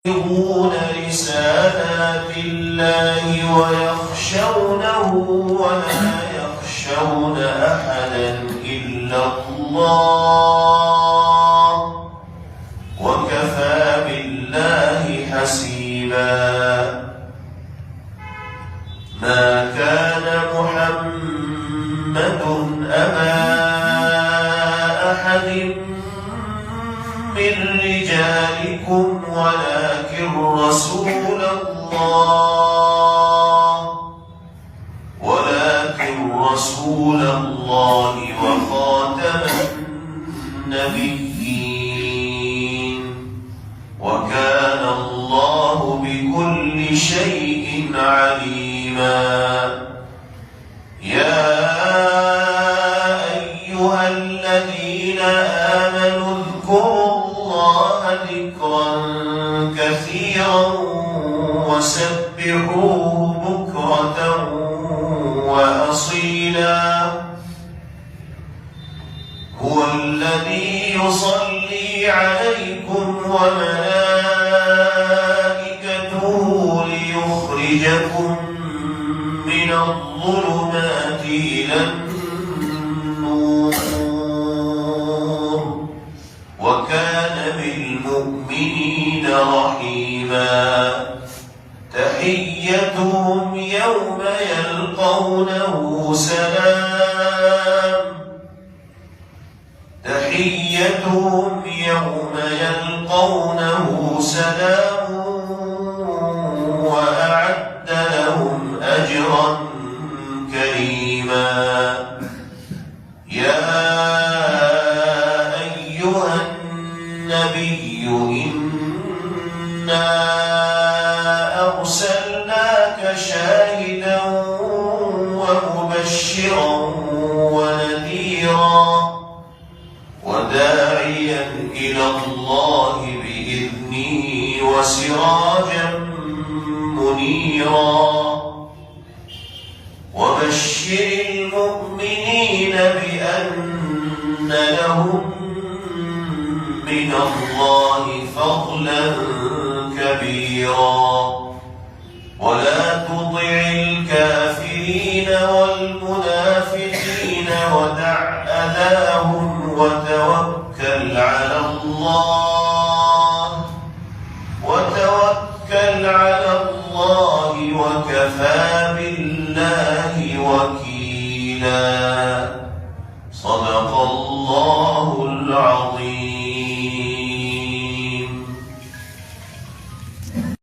يبلغون رسالات الله ويخشونه ولا يخشون أحدا إلا الله وكفى بالله حسيبا. ما كان محمد أبا أحد من رجالكم ولكن رسول الله وخاتم النبيين وكان الله بكل شيء عليما. يا أيها الذين آمنوا اذكروا الله ذكرا كثيرا وسبحوه بكرة وأصيلا. هو الذي يصلي عليكم وملائكته ليخرجكم من الظلمات إلى النور وكان بالمؤمنين رحيما. تحيتهم يوم يلقونه سلام وأعد لهم أجرا كريما. يا أيها النبي إنا أرسلناك شاهدا ومبشرا ونذيرا وداعيا إلى الله بإذنه وسراجا منيرا. وبشر المؤمنين بأن لهم من الله فضلا كبيرا. ولا تطع الكافرين والمنافقين ودع أذاهم وتوكل على الله وكفى